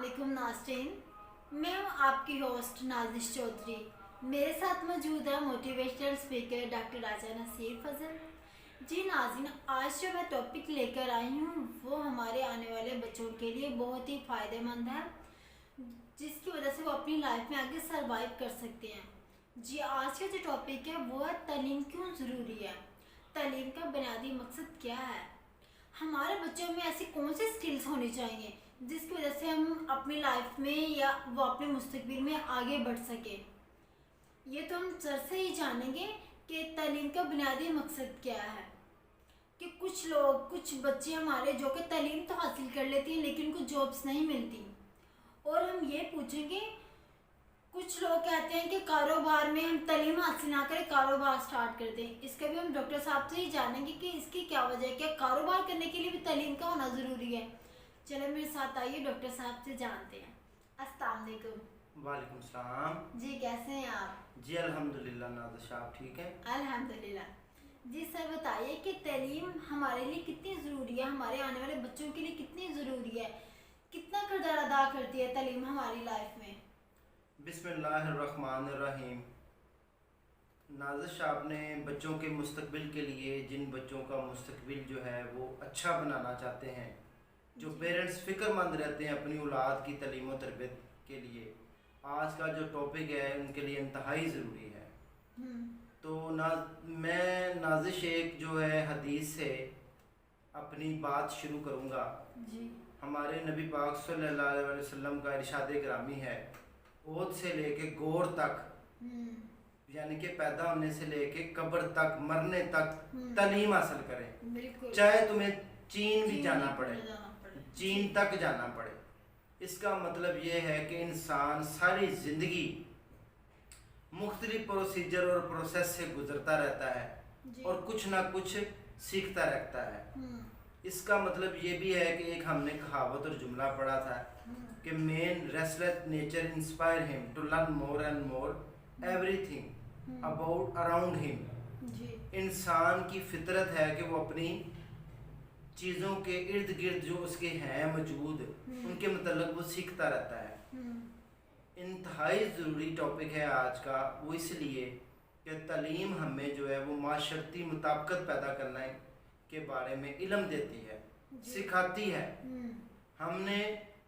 अस्सलामुअलैकुम नाज़रीन, मैं हूँ आपकी होस्ट नाजिश चौधरी। मेरे साथ मौजूद है मोटिवेशनल स्पीकर डॉक्टर राजा नसीर फजल। जी नाज़रीन, आज जो मैं टॉपिक लेकर आई हूँ वो हमारे आने वाले बच्चों के लिए बहुत ही फ़ायदेमंद है, जिसकी वजह से वो अपनी लाइफ में आगे सर्वाइव कर सकते हैं। जी आज का जो टॉपिक है वो है तालीम क्यों ज़रूरी है। तालीम का बुनियादी मकसद क्या है, हमारे बच्चों में ऐसी कौन सी स्किल्स होनी चाहिए जिसकी वजह से हम अपनी लाइफ में या वो अपने मुस्तकबिल में आगे बढ़ सके। ये तो हम सर से ही जानेंगे कि तालीम का बुनियादी मकसद क्या है। कि कुछ बच्चे हमारे जो कि तालीम तो हासिल कर लेती हैं लेकिन उनको जॉब्स नहीं मिलती, और हम ये पूछेंगे, कुछ लोग कहते हैं कि कारोबार में हम तालीम हासिल ना करें, कारोबार स्टार्ट कर दें। इसका भी हम डॉक्टर साहब से ही जानेंगे कि इसकी क्या वजह है, क्या कारोबार करने के लिए भी तालीम का होना ज़रूरी है। चलो मेरे साथ आइए, डॉक्टर साहब से जानते हैं। अस्सलाम वालेकुम। वालेकुम सलाम। जी कैसे हैं आप? जी अल्हम्दुलिल्लाह नाज़िश, आप ठीक हैं? अल्हम्दुलिल्लाह। जी सर बताइए कि तालीम हमारे लिए कितनी ज़रूरी है, हमारे आने वाले बच्चों के लिए कितनी ज़रूरी है, कितना किरदार अदा करती है तालीम हमारी लाइफ में? बिस्मिल्लाहिर्रहमानिर्रहीम। नाज़िश, आपने बच्चों के मुस्तकबिल के लिए, जिन बच्चों का मुस्तकबिल जो है वो अच्छा बनाना चाहते हैं, जो पेरेंट्स फ़िक्रमंद रहते हैं अपनी औलाद की तालीम और तरबियत के लिए, आज का जो टॉपिक है उनके लिए इंतहाई ज़रूरी है। तो मैं नाज़िश एक जो है हदीस से अपनी बात शुरू करूँगा। जी। हमारे नबी पाक सल्लल्लाहु अलैहि वसल्लम का इरशाद ग्रामी है, ओद से लेके गोर तक, यानी कि पैदा होने से लेके कब्र तक, मरने तक तालीम हासिल करें, चाहे तुम्हें चीन भी जाना पड़े, चीन तक जाना पड़े। इसका मतलब ये है कि इंसान सारी ज़िंदगी मुख्तलिफ प्रोसीजर और प्रोसेस से गुजरता रहता है और कुछ ना कुछ सीखता रहता है। इसका मतलब ये भी है कि एक हमने कहावत और जुमला पढ़ा था कि men restless nature inspire him to learn more and more everything about around him. इंसान की फितरत है कि वो अपनी चीज़ों के इर्द गिर्द जो उसके हैं मौजूद, उनके मतलब वो सीखता रहता है। इंतहाई ज़रूरी टॉपिक है आज का, वो इसलिए कि तालीम हमें जो है वो माशरती मुताबिकत पैदा करने के बारे में इल्म देती है, सिखाती है हमने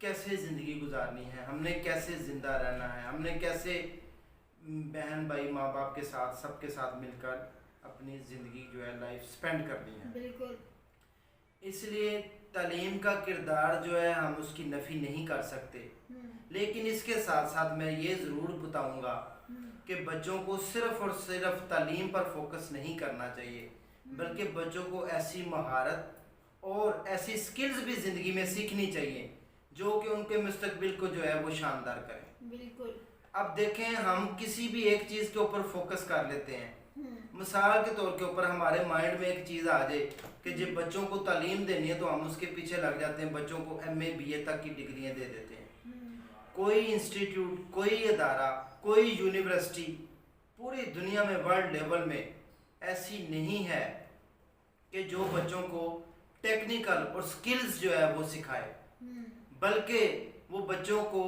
कैसे ज़िंदगी गुजारनी है, हमने कैसे ज़िंदा रहना है, हमने कैसे बहन भाई माँ बाप के साथ सबके साथ मिलकर अपनी ज़िंदगी जो है लाइफ स्पेंड करनी है। बिल्कुल। इसलिए तालीम का किरदार जो है हम उसकी नफ़ी नहीं कर सकते, लेकिन इसके साथ साथ मैं ये ज़रूर बताऊंगा कि बच्चों को सिर्फ़ और सिर्फ तालीम पर फोकस नहीं करना चाहिए, बल्कि बच्चों को ऐसी महारत और ऐसी स्किल्स भी ज़िंदगी में सीखनी चाहिए जो कि उनके मुस्तकबिल को जो है वो शानदार करें। बिल्कुल। अब देखें, हम किसी भी एक चीज़ के ऊपर फोकस कर लेते हैं। मिसाल के तौर के ऊपर हमारे माइंड में एक चीज़ आ जाए कि जब बच्चों को तालीम देनी है तो हम उसके पीछे लग जाते हैं, बच्चों को MA BA तक की डिग्रियां दे देते हैं। कोई इंस्टीट्यूट, कोई इदारा, कोई यूनिवर्सिटी पूरी दुनिया में वर्ल्ड लेवल में ऐसी नहीं है कि जो बच्चों को टेक्निकल और स्किल्स जो है वो सिखाए, बल्कि वो बच्चों को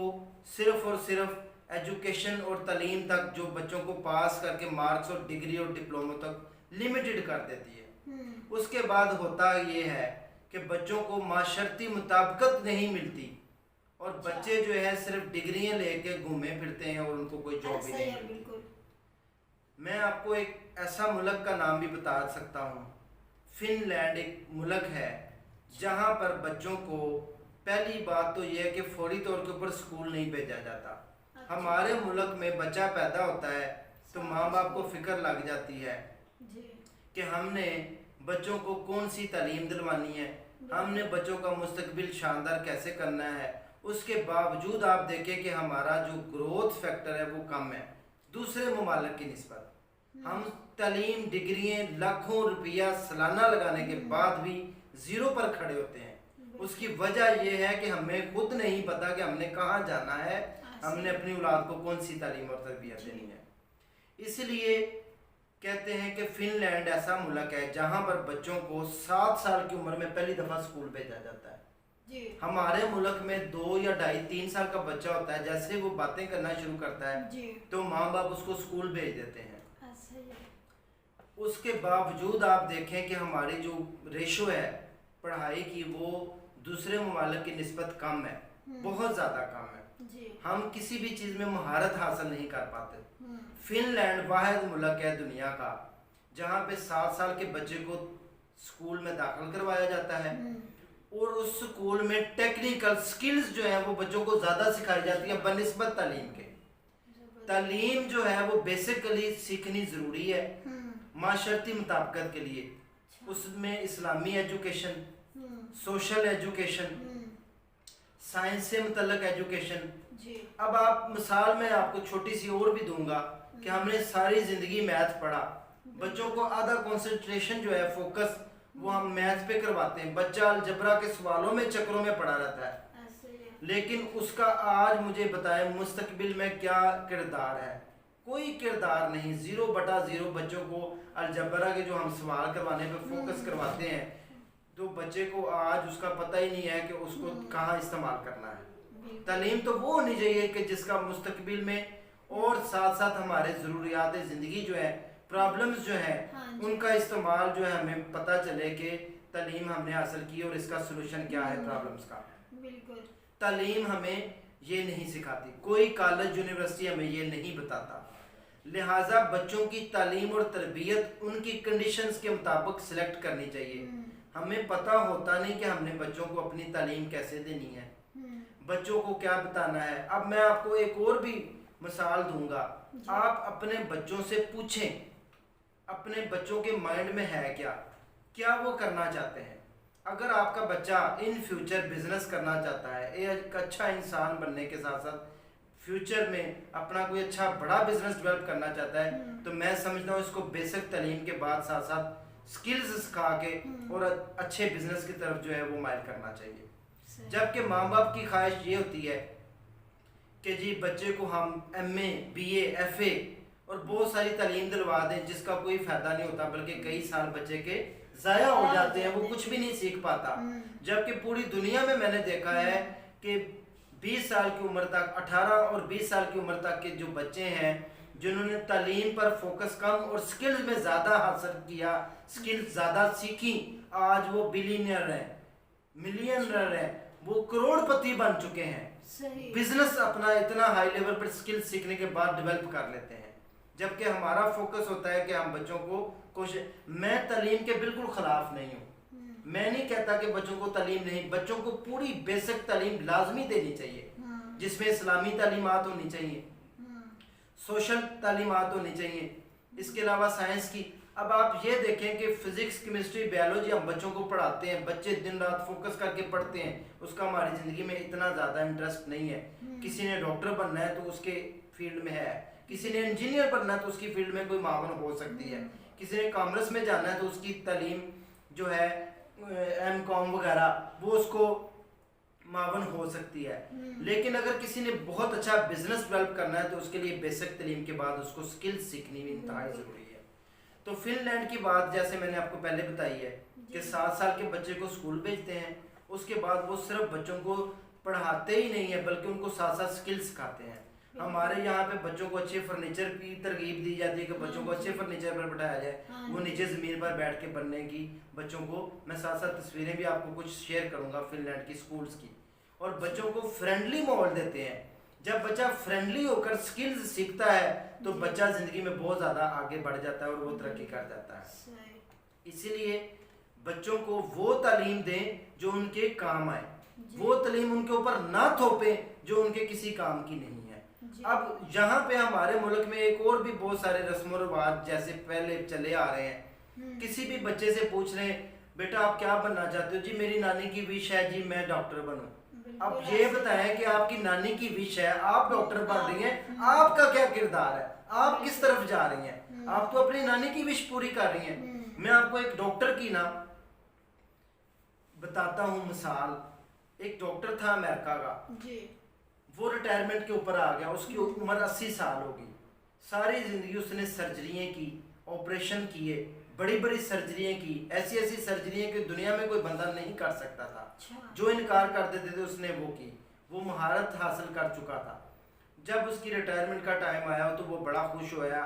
सिर्फ और सिर्फ एजुकेशन और तालीम तक, जो बच्चों को पास करके मार्क्स और डिग्री और डिप्लोमा तक लिमिटेड कर देती है। उसके बाद होता ये है कि बच्चों को माशरती मुताबिकत नहीं मिलती और बच्चे जो है सिर्फ डिग्रियां लेके घूमे फिरते हैं और उनको कोई जॉब भी नहीं मिलती। मैं आपको एक ऐसा मुल्क का नाम भी बता सकता हूँ, फिनलैंड एक मुल्क है जहाँ पर बच्चों को पहली बात तो यह है कि फौरी तौर के ऊपर स्कूल नहीं भेजा जाता। हमारे मुल्क में बच्चा पैदा होता है तो माँ बाप को फिक्र लग जाती है कि हमने बच्चों को कौन सी तालीम दिलवानी है, हमने बच्चों का मुस्तकबिल शानदार कैसे करना है। उसके बावजूद आप देखें कि हमारा जो ग्रोथ फैक्टर है वो कम है दूसरे ममालिक की निस्बत। हम तालीम, डिग्रियाँ, लाखों रुपया सालाना लगाने के बाद भी ज़ीरो पर खड़े होते हैं। उसकी वजह यह है कि हमें खुद नहीं पता कि हमने कहाँ जाना है, हमने अपनी औलाद को कौन सी तालीम और तरबियत देनी है। इसलिए कहते हैं कि फिनलैंड ऐसा मुल्क है जहाँ पर बच्चों को 7 साल की उम्र में पहली दफ़ा स्कूल भेजा जाता है। जी हमारे मुल्क में 2 या 2.5-3 साल का बच्चा होता है, जैसे वो बातें करना शुरू करता है जी तो माँ बाप उसको स्कूल भेज देते हैं। ऐसा ही है। उसके बावजूद आप देखें कि हमारी जो रेशो है पढ़ाई की वो दूसरे ममालिक की निस्बत कम है, बहुत ज़्यादा कम है। जी हम किसी भी चीज़ में महारत हासिल नहीं कर पाते। हम्म, फिनलैंड वाहिद मुल्क है दुनिया का जहाँ पे 7 साल के बच्चे को स्कूल में दाखिल करवाया जाता है और उस स्कूल में टेक्निकल स्किल्स जो है वो बच्चों को ज़्यादा सिखाई जाती है बनिस्बत तालीम के। तालीम जो है वो बेसिकली सीखनी ज़रूरी है माशरती मुताबिकत के लिए। उसमें इस्लामी एजुकेशन, सोशल एजुकेशन, साइंस से मुतल्लक एजुकेशन। जी अब आप मिसाल मैं आपको छोटी सी और भी दूंगा कि हमने सारी ज़िंदगी मैथ पढ़ा, बच्चों को आधा कंसंट्रेशन जो है फोकस वो हम मैथ पे करवाते हैं, बच्चा अलजबरा के सवालों में चक्रों में पड़ा रहता है। ऐसा ही है। लेकिन उसका आज मुझे बताएं मुस्तकबिल में क्या किरदार है? कोई किरदार नहीं। 0/0 बच्चों को अलजबरा के जो हम सवाल करवाने पे फोकस करवाते हैं तो बच्चे को आज उसका पता ही नहीं है कि उसको कहाँ इस्तेमाल करना है। तालीम तो वो होनी चाहिए कि जिसका मुस्तकबिल में और साथ साथ हमारे ज़रूरियात ज़िंदगी जो है, प्रॉब्लम्स जो है, हाँ जी। उनका इस्तेमाल जो है हमें पता चले कि तालीम हमने हासिल की और इसका सलूशन क्या है प्रॉब्लम्स का। बिल्कुल। तालीम हमें ये नहीं सिखाती, कोई कॉलेज यूनिवर्सिटी हमें ये नहीं बताता। लिहाजा बच्चों की तालीम और तरबियत उनकी कंडीशंस के मुताबिक सिलेक्ट करनी चाहिए। हमें पता होता नहीं कि हमने बच्चों को अपनी तालीम कैसे देनी है, बच्चों को क्या बताना है। अब मैं आपको एक और भी मिसाल दूंगा। आप अपने बच्चों से पूछें अपने बच्चों के माइंड में है क्या वो करना चाहते हैं। अगर आपका बच्चा इन फ्यूचर बिजनेस करना चाहता है, एक अच्छा इंसान बनने के साथ साथ फ्यूचर में अपना कोई अच्छा बड़ा बिजनेस डेवलप करना चाहता है तो मैं समझता हूँ इसको बेसिक तालीम के बाद साथ साथ स्किल्स सिखा के और अच्छे बिजनेस की तरफ जो है वो माइल करना चाहिए। जबकि माँ बाप की ख्वाहिश ये होती है कि जी बच्चे को हम MA, BA, FA और बहुत सारी तालीम दिलवा दें जिसका कोई फ़ायदा नहीं होता, बल्कि कई साल बच्चे के ज़ाया हो जाते हैं, वो कुछ भी नहीं सीख पाता। जबकि पूरी दुनिया में मैंने देखा है कि 20 साल की उम्र तक, 18 और 20 साल की उम्र तक के जो बच्चे हैं जिन्होंने तालीम पर फोकस कम और स्किल्स में ज़्यादा हासिल किया, स्किल्स ज़्यादा सीखी, आज वो बिलियनियर हैं, मिलियनर हैं, वो करोड़पति बन चुके हैं। सही। बिजनेस अपना इतना हाई लेवल पर स्किल्स सीखने के बाद डेवलप कर लेते हैं। जबकि हमारा फोकस होता है कि हम बच्चों को मैं तालीम के बिल्कुल खिलाफ नहीं हूँ। मैं नहीं कहता कि बच्चों को तालीम नहीं, बच्चों को पूरी बेसिक तालीम लाजमी देनी चाहिए जिसमें इस्लामी तालीमात होनी चाहिए, सोशल तालीमात होनी चाहिए, इसके अलावा साइंस की। अब आप ये देखें कि फिजिक्स, केमिस्ट्री, बायोलॉजी हम बच्चों को पढ़ाते हैं, बच्चे दिन रात फोकस करके पढ़ते हैं, उसका हमारी ज़िंदगी में इतना ज़्यादा इंटरेस्ट नहीं है। किसी ने डॉक्टर बनना है तो उसके फील्ड में है, किसी ने इंजीनियर बनना है तो उसकी फील्ड में कोई मावन हो सकती है, किसी ने कॉमर्स में जाना है तो उसकी तालीम जो है MCOM वगैरह वो उसको मावन हो सकती है। लेकिन अगर किसी ने बहुत अच्छा बिजनेस डेवलप करना है तो उसके लिए बेसिक तालीम के बाद उसको स्किल्स सीखनी भी इंतहाई ज़रूरी है। तो फिनलैंड की बात जैसे मैंने आपको पहले बताई है कि 7 साल के बच्चे को स्कूल भेजते हैं, उसके बाद वो सिर्फ बच्चों को पढ़ाते ही नहीं है बल्कि उनको साथ साथ स्किल्स सिखाते हैं। हमारे यहाँ पे बच्चों को अच्छे फर्नीचर की तरगीब दी जाती है कि बच्चों को अच्छे फर्नीचर पर बैठाया जाए, वो नीचे ज़मीन पर बैठ के बनने की बच्चों को। मैं साथ साथ तस्वीरें भी आपको कुछ शेयर करूँगा फिनलैंड की स्कूल्स की। और बच्चों को फ्रेंडली माहौल देते हैं। जब बच्चा फ्रेंडली होकर स्किल्स सीखता है तो बच्चा ज़िंदगी में बहुत ज़्यादा आगे बढ़ जाता है और वो तरक्की कर जाता है। इसीलिए बच्चों को वो तालीम दें जो उनके काम आए, वो तालीम उनके ऊपर ना थोपें जो उनके किसी काम की नहीं है। अब यहाँ पे हमारे मुल्क में एक और भी बहुत सारे रस्म रिवाज जैसे पहले चले आ रहे हैं। किसी भी बच्चे से पूछ रहे हैं बेटा आप क्या बनना चाहते हो? जी मेरी नानी की विश है जी मैं डॉक्टर बनूं। अब ये बताएं कि आपकी नानी की विश है, आप डॉक्टर बन रही हैं, आपका क्या किरदार है, आप किस तरफ जा रही हैं? आप तो अपनी नानी की विश पूरी कर रही हैं। मैं आपको एक डॉक्टर की ना बताता हूँ मिसाल। एक डॉक्टर था अमेरिका का, वो रिटायरमेंट के ऊपर आ गया, उसकी उम्र 80 साल होगी। सारी जिंदगी उसने सर्जरियाँ की, ऑपरेशन किए, بڑی بڑی سرجریاں کی، ایسی ایسی سرجریاں کہ دنیا میں کوئی بندہ نہیں کر سکتا تھا، اچھا جو انکار کر دیتے تھے اس نے وہ کی، وہ مہارت حاصل کر چکا تھا۔ جب اس کی ریٹائرمنٹ کا ٹائم آیا تو وہ بڑا خوش ہوا،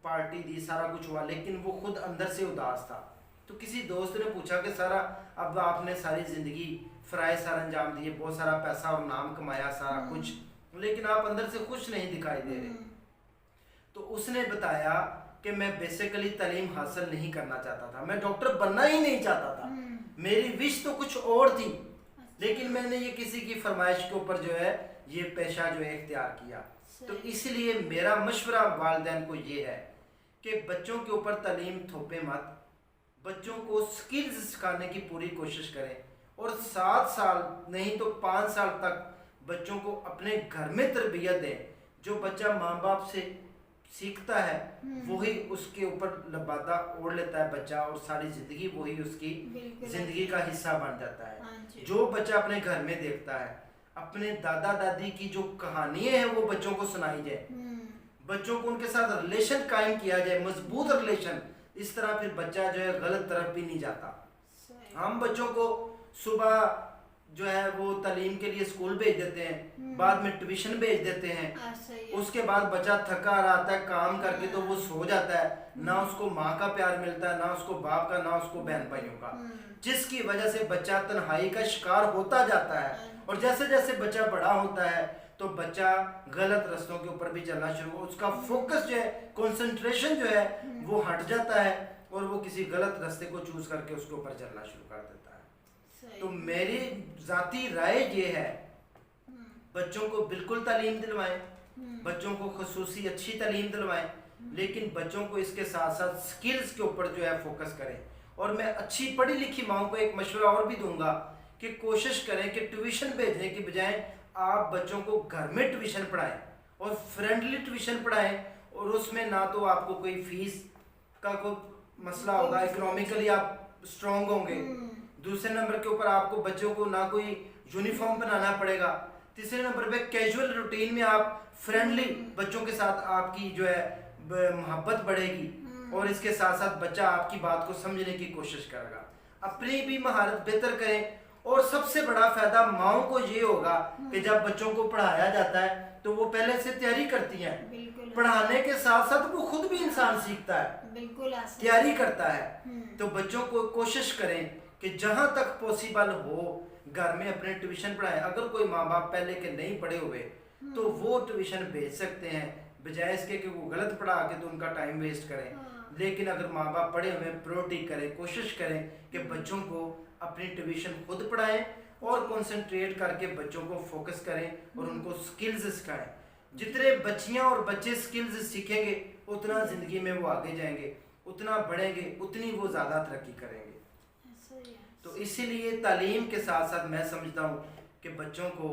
پارٹی دی، سارا کچھ ہوا، لیکن وہ خود اندر سے اداس تھا۔ تو کسی دوست نے پوچھا کہ سارا اب آپ نے ساری زندگی فرائض سر انجام دیے، بہت سارا پیسہ اور نام کمایا، سارا کچھ، لیکن آپ اندر سے خوش نہیں دکھائی دے رہے۔ تو اس نے بتایا کہ میں بیسیکلی تعلیم حاصل نہیں کرنا چاہتا تھا، میں ڈاکٹر بننا ہی نہیں چاہتا تھا، میری وش تو کچھ اور تھی، لیکن میں نے یہ کسی کی فرمائش کے اوپر جو ہے یہ پیشہ جو ہے اختیار کیا۔ تو اس لیے میرا مشورہ والدین کو یہ ہے کہ بچوں کے اوپر تعلیم تھوپے مت، بچوں کو سکلز سکھانے کی پوری کوشش کریں، اور 7 سال نہیں تو 5 سال تک بچوں کو اپنے گھر میں تربیت دیں۔ جو بچہ ماں باپ سے سیکھتا ہے وہی اس کے اوپر لبادہ اوڑھ لیتا ہے بچہ، اور ساری زندگی وہی اس کی زندگی کا حصہ بن جاتا ہے۔ جو بچہ اپنے گھر میں دیکھتا ہے، اپنے دادا دادی کی جو کہانیاں ہیں وہ بچوں کو سنائی جائے، بچوں کو ان کے ساتھ ریلیشن قائم کیا جائے، مضبوط ریلیشن، اس طرح پھر بچہ جو ہے غلط طرف بھی نہیں جاتا۔ ہم بچوں کو صبح جو ہے وہ تعلیم کے لیے اسکول بھیج دیتے ہیں، بعد میں ٹیوشن بھیج دیتے ہیں، اس کے بعد بچہ تھکا رہتا ہے کام کر کے تو وہ سو جاتا ہے، نہ اس کو ماں کا پیار ملتا ہے، نہ اس کو باپ کا، نہ اس کو بہن بھائیوں کا، جس کی وجہ سے بچہ تنہائی کا شکار ہوتا جاتا ہے۔ اور جیسے جیسے بچہ بڑا ہوتا ہے تو بچہ غلط رستوں کے اوپر بھی چلنا شروع ہو، اس کا فوکس جو ہے، کنسنٹریشن جو ہے وہ ہٹ جاتا ہے، اور وہ کسی غلط رستے کو چوز کر کے اس کے اوپر چلنا شروع کر دیتا ہے۔ تو میری ذاتی رائے یہ ہے بچوں کو بالکل تعلیم دلوائیں، بچوں کو خصوصی اچھی تعلیم دلوائیں، لیکن بچوں کو اس کے ساتھ ساتھ سکلز کے اوپر جو ہے فوکس کریں۔ اور میں اچھی پڑھی لکھی ماؤں کو ایک مشورہ اور بھی دوں گا کہ کوشش کریں کہ ٹیوشن بھیجنے کی بجائے آپ بچوں کو گھر میں ٹیوشن پڑھائیں، اور فرینڈلی ٹیوشن پڑھائیں، اور اس میں نہ تو آپ کو کوئی فیس کا کوئی مسئلہ ہوگا، اکنامکلی آپ اسٹرانگ ہوں گے، دوسرے نمبر کے اوپر آپ کو بچوں کو نہ کوئی یونیفارم بنانا پڑے گا، تیسرے نمبر پہ کیجول روٹین میں آپ فرینڈلی بچوں کے ساتھ آپ کی جو ہے محبت بڑھے گی، اور اس کے ساتھ ساتھ بچہ آپ کی بات کو سمجھنے کی کوشش کرے گا، اپنی بھی مہارت بہتر کریں۔ اور سب سے بڑا فائدہ ماؤں کو یہ ہوگا کہ جب بچوں کو پڑھایا جاتا ہے تو وہ پہلے سے تیاری کرتی ہیں، پڑھانے کے ساتھ ساتھ وہ خود بھی انسان سیکھتا ہے، تیاری کرتا ہے۔ تو بچوں کو کوشش کریں کہ جہاں تک پوسیبل ہو گھر میں اپنے ٹیوشن پڑھائیں۔ اگر کوئی ماں باپ پہلے کے نہیں پڑھے ہوئے تو وہ ٹیوشن بھیج سکتے ہیں، بجائے اس کے کہ وہ غلط پڑھا کے تو ان کا ٹائم ویسٹ کریں۔ لیکن اگر ماں باپ پڑھے ہوئے پریورٹی کریں، کوشش کریں کہ بچوں کو اپنی ٹیوشن خود پڑھائیں، اور کنسنٹریٹ کر کے بچوں کو فوکس کریں اور ان کو سکلز سکھائیں۔ جتنے بچیاں اور بچے سکلز سیکھیں گے اتنا زندگی میں وہ آگے جائیں گے، اتنا بڑھیں گے، اتنی وہ زیادہ ترقی کریں گے۔ تو اسی لیے تعلیم کے ساتھ ساتھ میں سمجھتا ہوں کہ بچوں کو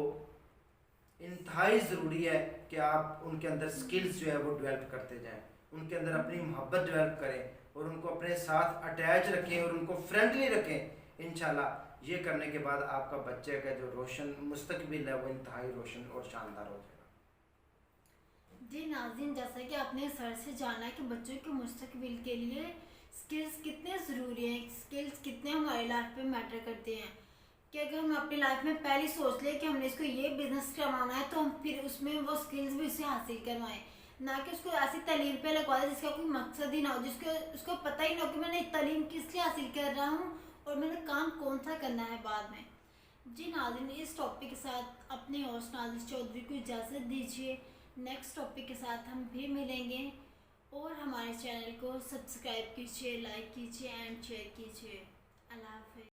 انتہائی ضروری ہے کہ آپ ان کے اندر سکلز جو ہے وہ ڈیولپ کرتے جائیں، ان کے اندر اپنی محبت ڈیولپ کریں، اور ان کو اپنے ساتھ اٹیچ رکھیں، اور ان کو فرینڈلی رکھیں۔ انشاءاللہ یہ کرنے کے بعد آپ کا بچے کا جو روشن مستقبل ہے وہ انتہائی روشن اور شاندار ہو جائے گا۔ جی ناظرین، جیسا کہ آپ نے سر سے جانا ہے کہ بچوں کے مستقبل کے لیے سکلز کتنے ضروری ہیں، سکلز کتنے ہماری لائف پہ میٹر کرتے ہیں، کہ اگر ہم اپنی لائف میں پہلے سوچ لیں کہ ہم نے اس کو یہ بزنس کروانا ہے تو ہم پھر اس میں وہ سکلز بھی اسے حاصل کروائیں، نہ کہ اس کو ایسی تعلیم پہ لگوا دیں جس کا کوئی مقصد ہی نہ ہو، اس کو پتہ ہی نہ ہو کہ میں نے تعلیم کس لیے حاصل کر رہا ہوں اور میں نے کام کون سا کرنا ہے بعد میں۔ جی ناظرین، اس ٹاپک کے ساتھ اپنے ہوسٹ نازش چودھری کو اجازت دیجیے، نیکسٹ ٹاپک کے ساتھ ہم بھی ملیں گے، اور ہمارے چینل کو سبسکرائب کیجیے، لائک کیجیے اینڈ شیئر کیجیے۔ اللہ حافظ۔